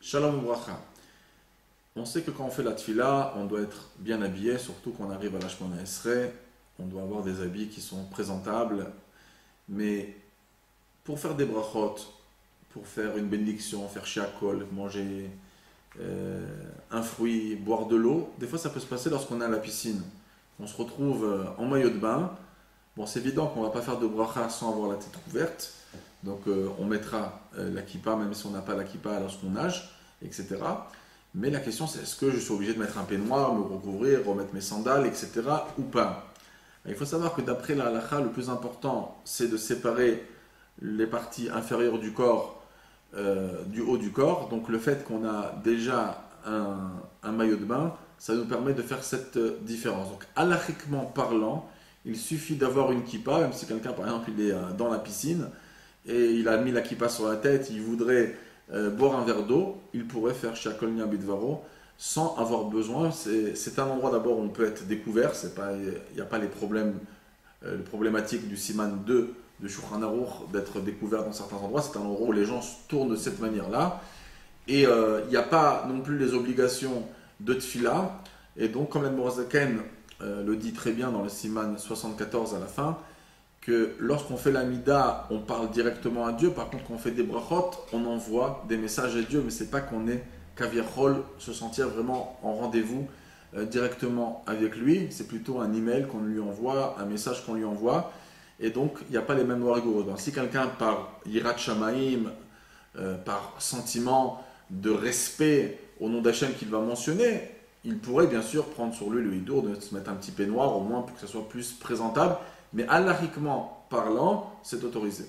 Shalom Ouvracha. On sait que quand on fait la tfila, on doit être bien habillé, surtout quand on arrive à la Shemona Esrei. On doit avoir des habits qui sont présentables. Mais pour faire des brachot, pour faire une bénédiction, faire shiakol, manger un fruit, boire de l'eau, des fois ça peut se passer lorsqu'on est à la piscine. On se retrouve en maillot de bain. Bon, c'est évident qu'on ne va pas faire de bracha sans avoir la tête couverte. Donc on mettra la kippa, même si on n'a pas la kippa lorsqu'on nage, etc. Mais la question c'est, est-ce que je suis obligé de mettre un peignoir, me recouvrir, remettre mes sandales, etc. ou pas? Il faut savoir que d'après la halakha, le plus important, c'est de séparer les parties inférieures du corps du haut du corps. Donc le fait qu'on a déjà un maillot de bain, ça nous permet de faire cette différence. Donc halakhiquement parlant, il suffit d'avoir une kippa, même si quelqu'un par exemple il est dans la piscine, et il a mis la kippa sur la tête, il voudrait boire un verre d'eau, il pourrait faire Shakol Nia Bidvaro sans avoir besoin. C'est un endroit d'abord où on peut être découvert, il n'y a pas les problématiques du Siman 2 de Shulchan Aruch d'être découvert dans certains endroits. C'est un endroit où les gens se tournent de cette manière-là. Et il n'y a pas non plus les obligations de Tfila. Et donc, comme l'Admorazaken le dit très bien dans le Siman 74 à la fin, que lorsqu'on fait la mida, on parle directement à Dieu. Par contre, quand on fait des brachot, on envoie des messages à Dieu, mais c'est pas qu'on est kavirchol, se sentir vraiment en rendez-vous directement avec lui. C'est plutôt un email qu'on lui envoie, un message qu'on lui envoie. Et donc, il n'y a pas les mêmes lois rigoureuses. Donc, si quelqu'un, par yirat shamaim, par sentiment de respect au nom d'Hachem qu'il va mentionner, il pourrait bien sûr prendre sur lui le hidour, de se mettre un petit peignoir au moins pour que ça soit plus présentable. Mais halakhiquement parlant, c'est autorisé.